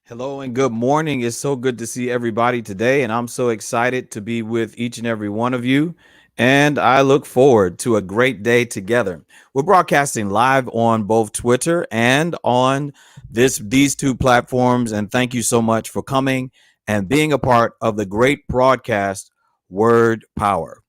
Hello and good morning. It's so good to see everybody today, and I'm so excited to be with each and every one of you. And I look forward to a great day together. We're broadcasting live on both Twitter and on these two platforms. And thank you so much for coming and being a part of the great broadcast Word Power.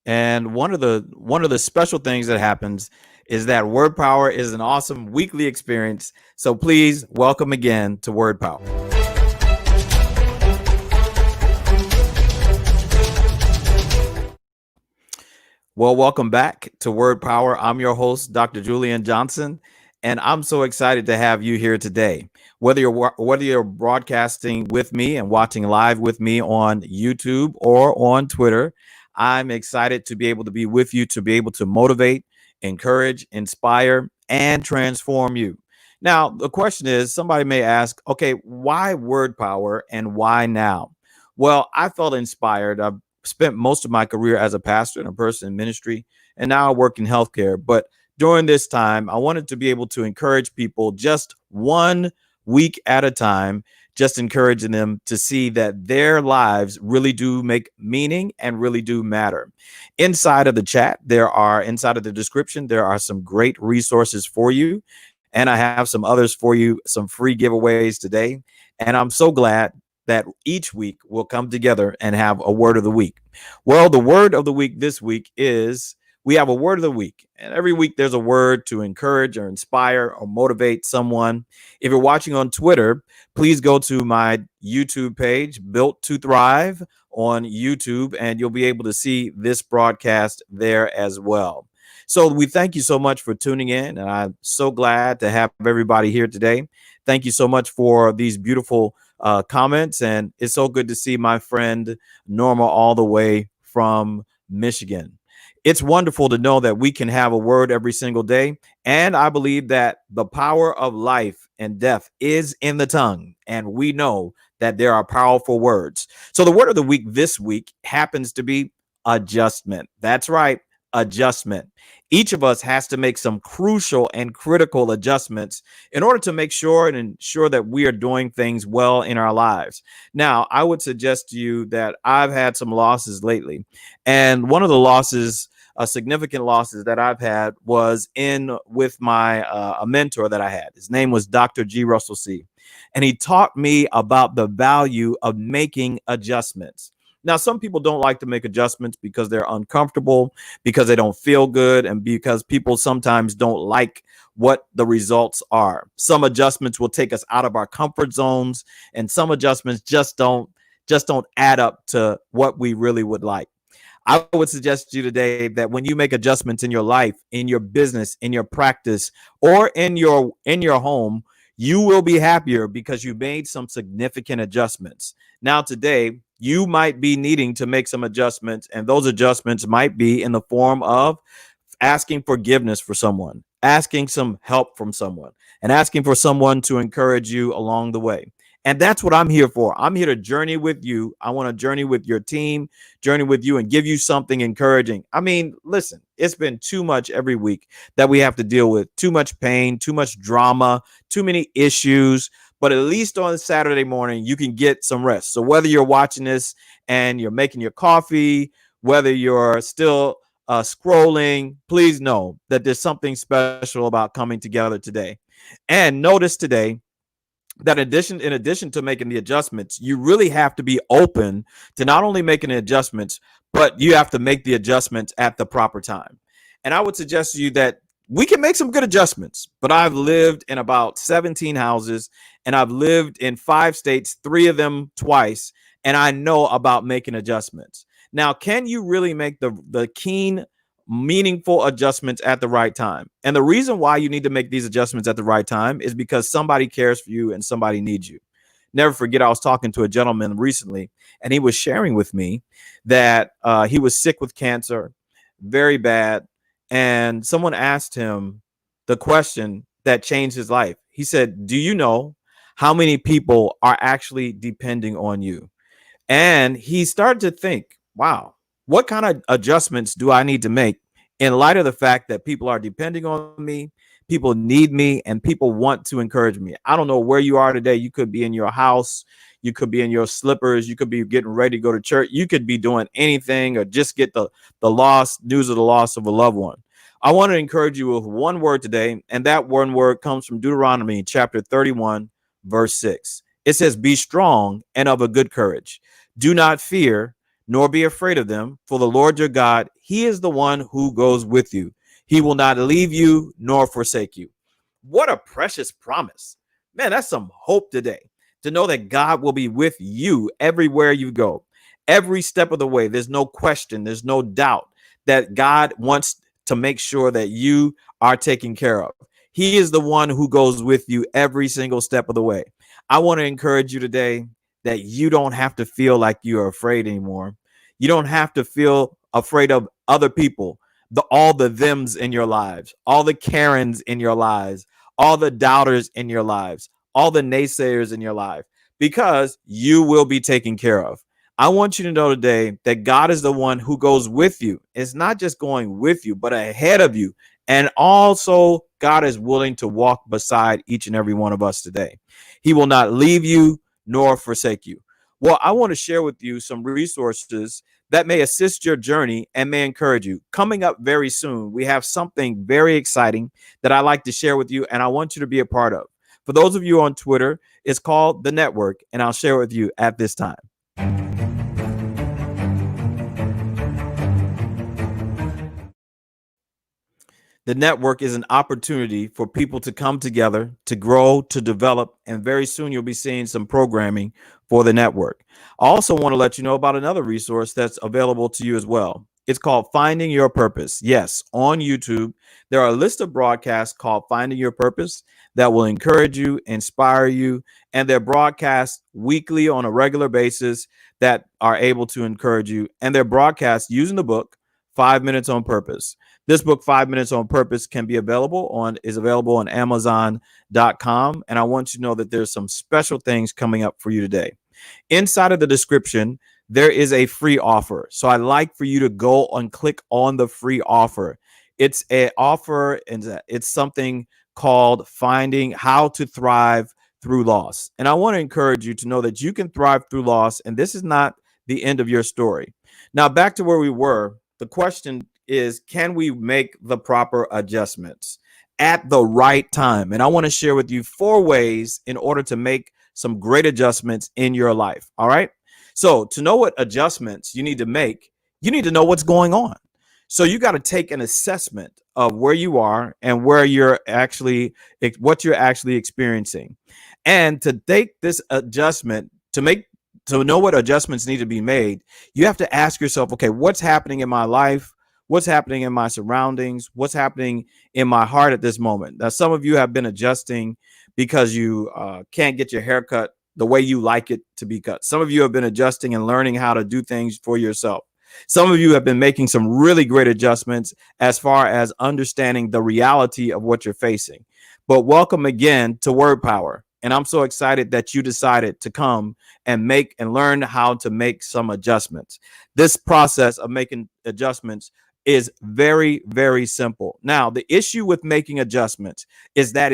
And one of the special things that happens is that Word Power is an awesome weekly experience. So please welcome again to Word Power. Well, welcome back to Word Power. I'm your host, Dr. Julian Johnson, and I'm so excited to have you here today. Whether you're broadcasting with me and watching live with me on YouTube or on Twitter, I'm excited to be able to be with you to be able to motivate, encourage, inspire, and transform you. Now, the question is, somebody may ask, okay, why Word Power and why now? Well, I felt inspired. I've spent most of my career as a pastor and a person in ministry, and now I work in healthcare. But during this time, I wanted to be able to encourage people just 1 week at a time, just encouraging them to see that their lives really do make meaning and really do matter. Inside of the chat, inside of the description, there are some great resources for you. And I have some others for you, some free giveaways today. And I'm so glad that each week we'll come together and have a word of the week. Well, the word of the week this week is we have a word of the week. And every week there's a word to encourage or inspire or motivate someone. If you're watching on Twitter, please go to my YouTube page, Built to Thrive on YouTube, and you'll be able to see this broadcast there as well. So we thank you so much for tuning in, and I'm so glad to have everybody here today. Thank you so much for these beautiful comments, and it's so good to see my friend Norma all the way from Michigan. It's wonderful to know that we can have a word every single day, and I believe that the power of life and death is in the tongue, and we know that there are powerful words. So the word of the week this week happens to be adjustment. That's right, adjustment. Each of us has to make some crucial and critical adjustments in order to make sure and ensure that we are doing things well in our lives. Now, I would suggest to you that I've had some losses lately. And one of the losses, significant losses that I've had was in with my a mentor that I had. His name was Dr. G. Russell C. And he taught me about the value of making adjustments. Now, some people don't like to make adjustments because they're uncomfortable, because they don't feel good, and because people sometimes don't like what the results are. Some adjustments will take us out of our comfort zones, and some adjustments just don't add up to what we really would like. I would suggest to you today that when you make adjustments in your life, in your business, in your practice, or in your home, you will be happier because you made some significant adjustments. Now, today, you might be needing to make some adjustments, and those adjustments might be in the form of asking forgiveness for someone, asking some help from someone, and asking for someone to encourage you along the way. And that's what I'm here for. I'm here to journey with you. I want to journey with your team, journey with you, and give you something encouraging. I mean, listen, it's been too much every week that we have to deal with, too much pain, too much drama, too many issues. But at least on Saturday morning, you can get some rest. So whether you're watching this and you're making your coffee, whether you're still scrolling, please know that there's something special about coming together today. And notice today that in addition to making the adjustments, you really have to be open to not only making the adjustments, but you have to make the adjustments at the proper time. And I would suggest to you that we can make some good adjustments, but I've lived in about 17 houses and I've lived in 5 states, three of them twice, and I know about making adjustments. Now, can you really make the keen, meaningful adjustments at the right time? And the reason why you need to make these adjustments at the right time is because somebody cares for you and somebody needs you. Never forget, I was talking to a gentleman recently, and he was sharing with me that he was sick with cancer, very bad. And someone asked him the question that changed his life. He said, do you know how many people are actually depending on you? And he started to think, wow, what kind of adjustments do I need to make in light of the fact that people are depending on me? People need me and people want to encourage me. I don't know where you are today. You could be in your house. You could be in your slippers. You could be getting ready to go to church. You could be doing anything or just get the loss news of the loss of a loved one. I want to encourage you with one word today, and that one word comes from Deuteronomy chapter 31, verse 6. It says, "Be strong and of a good courage. Do not fear, nor be afraid of them, for the Lord your God, he is the one who goes with you. He will not leave you nor forsake you." What a precious promise. Man, that's some hope today to know that God will be with you everywhere you go, every step of the way. There's no question, there's no doubt that God wants to make sure that you are taken care of. He is the one who goes with you every single step of the way. I want to encourage you today that you don't have to feel like you're afraid anymore. You don't have to feel afraid of other people, all the thems in your lives, all the Karens in your lives, all the doubters in your lives, all the naysayers in your life, because you will be taken care of. I want you to know today that God is the one who goes with you. It's not just going with you, but ahead of you. And also, God is willing to walk beside each and every one of us today. He will not leave you nor forsake you. Well, I want to share with you some resources that may assist your journey and may encourage you. Coming up very soon, we have something very exciting that I like to share with you, and I want you to be a part of. For those of you on Twitter, it's called The Network, and I'll share it with you at this time. The network is an opportunity for people to come together, to grow, to develop, and very soon you'll be seeing some programming for the network. I also want to let you know about another resource that's available to you as well. It's called Finding Your Purpose. Yes, on YouTube, there are a list of broadcasts called Finding Your Purpose that will encourage you, inspire you, and they're broadcast weekly on a regular basis that are able to encourage you. And they're broadcast using the book 5 Minutes on Purpose. This book, 5 Minutes on Purpose, is available on Amazon.com. And I want you to know that there's some special things coming up for you today. Inside of the description, there is a free offer. So I'd like for you to go and click on the free offer. It's an offer, and it's something called Finding How to Thrive Through Loss. And I want to encourage you to know that you can thrive through loss, and this is not the end of your story. Now, back to where we were. The question is, can we make the proper adjustments at the right time? And I want to share with you 4 ways in order to make some great adjustments in your life. All right. So to know what adjustments you need to make, you need to know what's going on. So you got to take an assessment of where you are and what you're actually experiencing. And to take this adjustment, to know what adjustments need to be made, you have to ask yourself, okay, what's happening in my life? What's happening in my surroundings? What's happening in my heart at this moment? Now, some of you have been adjusting because you can't get your hair cut the way you like it to be cut. Some of you have been adjusting and learning how to do things for yourself. Some of you have been making some really great adjustments as far as understanding the reality of what you're facing. But welcome again to Word Power. And I'm so excited that you decided to come and learn how to make some adjustments. This process of making adjustments is very, very simple. Now, the issue with making adjustments is that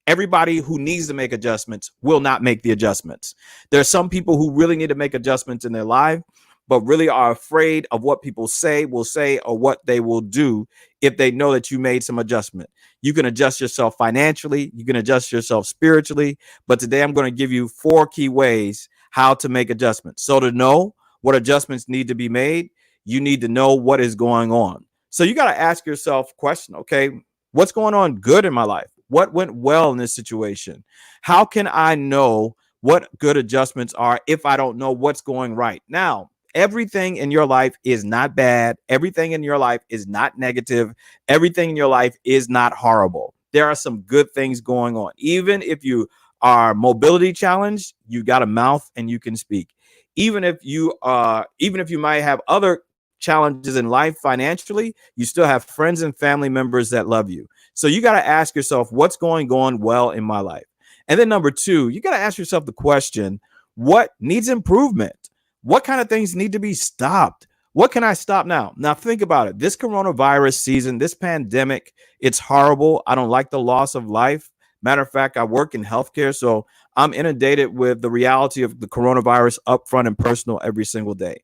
everybody who needs to make adjustments will not make the adjustments. There are some people who really need to make adjustments in their life, but really are afraid of what people will say, or what they will do if they know that you made some adjustment. You can adjust yourself financially, you can adjust yourself spiritually, but today I'm going to give you 4 key ways how to make adjustments. So to know what adjustments need to be made, you need to know what is going on. So you got to ask yourself a question, okay, what's going on good in my life? What went well in this situation? How can I know what good adjustments are if I don't know what's going right? Now, everything in your life is not bad. Everything in your life is not negative. Everything in your life is not horrible. There are some good things going on. Even if you are mobility challenged, you got a mouth and you can speak. Even if you might have other challenges in life financially, you still have friends and family members that love you. So you got to ask yourself, what's going well in my life? And then number 2, you got to ask yourself the question, what needs improvement? What kind of things need to be stopped? What can I stop now? Now think about it. This coronavirus season, this pandemic, it's horrible. I don't like the loss of life. Matter of fact, I work in healthcare, so I'm inundated with the reality of the coronavirus upfront and personal every single day.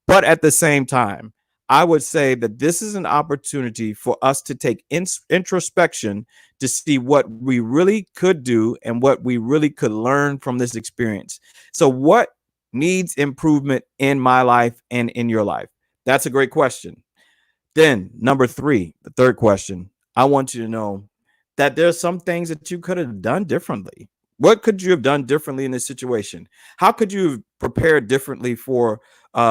But at the same time, I would say that this is an opportunity for us to take introspection to see what we really could do and what we really could learn from this experience. So, what needs improvement in my life and in your life? That's a great question. Then, number three, the third question, I want you to know that there's some things that you could have done differently. What could you have done differently in this situation? How could you have prepared differently for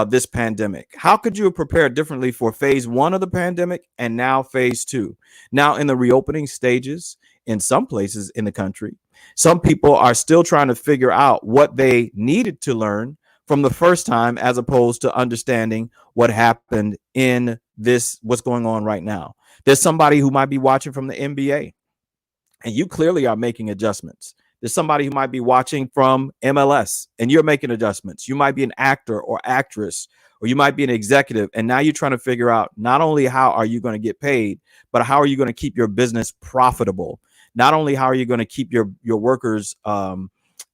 this pandemic? How could you have prepared differently for phase one of the pandemic and now phase two? Now, in the reopening stages, in some places in the country, some people are still trying to figure out what they needed to learn from the first time as opposed to understanding what happened in this, what's going on right now. There's somebody who might be watching from the NBA and you clearly are making adjustments. There's somebody who might be watching from MLS and you're making adjustments. You might be an actor or actress, or you might be an executive. And now you're trying to figure out not only how are you going to get paid, but how are you going to keep your business profitable? Not only how are you going to keep your workers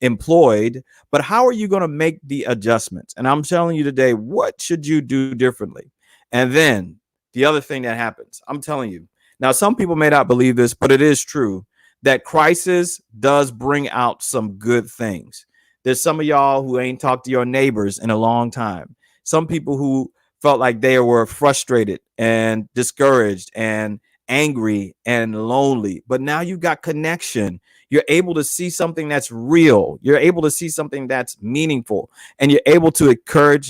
employed, but how are you going to make the adjustments? And I'm telling you today, what should you do differently? And then the other thing that happens, I'm telling you, now some people may not believe this, but it is true that crisis does bring out some good things. There's some of y'all who ain't talked to your neighbors in a long time. Some people who felt like they were frustrated and discouraged and angry and lonely, but now you got connection. You're able to see something that's real. You're able to see something that's meaningful, and you're able to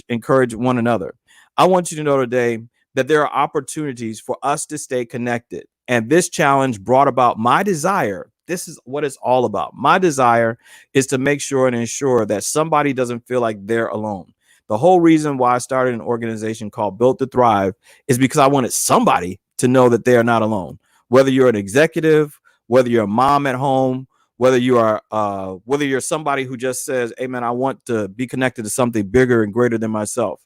encourage one another. I want you to know today that there are opportunities for us to stay connected. And this challenge brought about my desire. This is what it's all about. My desire is to make sure and ensure that somebody doesn't feel like they're alone. The whole reason why I started an organization called Built to Thrive is because I wanted somebody to know that they are not alone. Whether you're an executive, whether you're a mom at home, whether you're somebody who just says, hey man, I want to be connected to something bigger and greater than myself.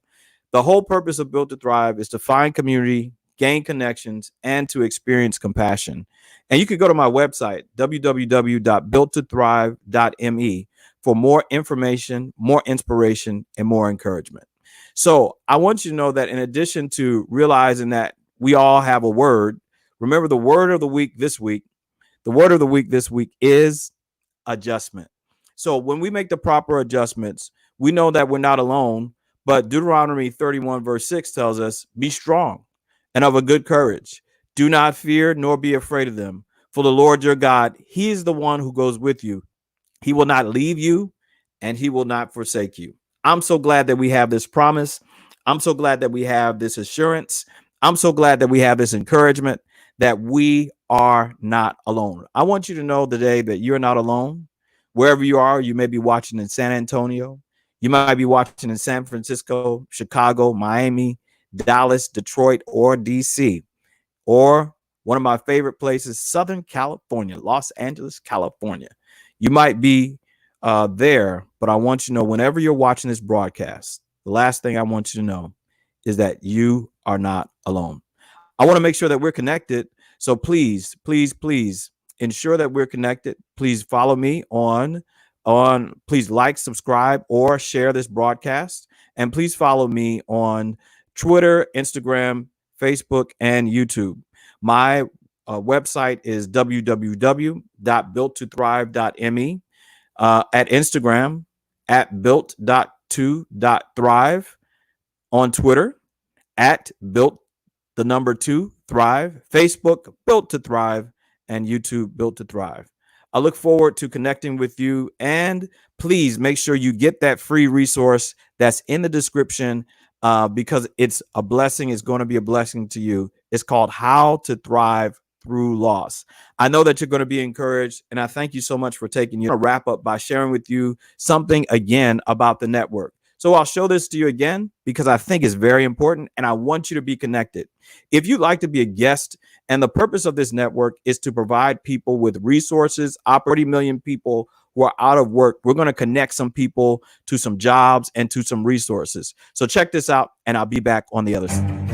The whole purpose of Built to Thrive is to find community, gain connections, and to experience compassion. And you can go to my website, www.builttothrive.me, for more information, more inspiration, and more encouragement. So I want you to know that in addition to realizing that we all have a word, remember the word of the week this week. The word of the week this week is adjustment. So when we make the proper adjustments, we know that we're not alone. But Deuteronomy 31 verse 6 tells us, be strong and of a good courage. Do not fear nor be afraid of them. For the Lord your God, he is the one who goes with you. He will not leave you and he will not forsake you. I'm so glad that we have this promise. I'm so glad that we have this assurance. I'm so glad that we have this encouragement that we are not alone. I want you to know today that you're not alone. Wherever you are, you may be watching in San Antonio. You might be watching in San Francisco, Chicago, Miami, Dallas, Detroit, or DC, or one of my favorite places, Southern California, Los Angeles, California. You might be there, but I want you to know whenever you're watching this broadcast, the last thing I want you to know is that you are not alone. I want to make sure that we're connected. So please, please, please ensure that we're connected. Please follow me on please like, subscribe, or share this broadcast. And please follow me on Twitter, Instagram, Facebook, and YouTube. My website is www.builttothrive.me. At Instagram, at built.to.thrive. On Twitter, at built2thrive. Facebook, Built to Thrive. And YouTube, Built to Thrive. I look forward to connecting with you, and please make sure you get that free resource that's in the description because it's a blessing. It's going to be a blessing to you. It's called How to Thrive Through Loss. I know that you're going to be encouraged, and I thank you so much for taking you. I'll wrap up by sharing with you something again about the network. So I'll show this to you again because I think it's very important and I want you to be connected. If you'd like to be a guest, and the purpose of this network is to provide people with resources, 40 million people who are out of work. We're going to connect some people to some jobs and to some resources. So check this out, and I'll be back on the other side.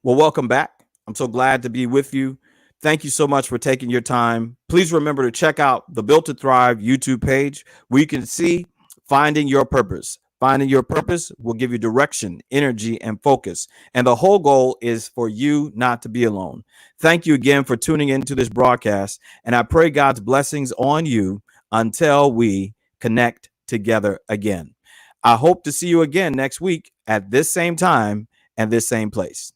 Well, welcome back. I'm so glad to be with you. Thank you so much for taking your time. Please remember to check out the Built to Thrive YouTube page where you can see Finding Your Purpose. Finding your purpose will give you direction, energy, and focus. And the whole goal is for you not to be alone. Thank you again for tuning into this broadcast. And I pray God's blessings on you until we connect together again. I hope to see you again next week at this same time and this same place.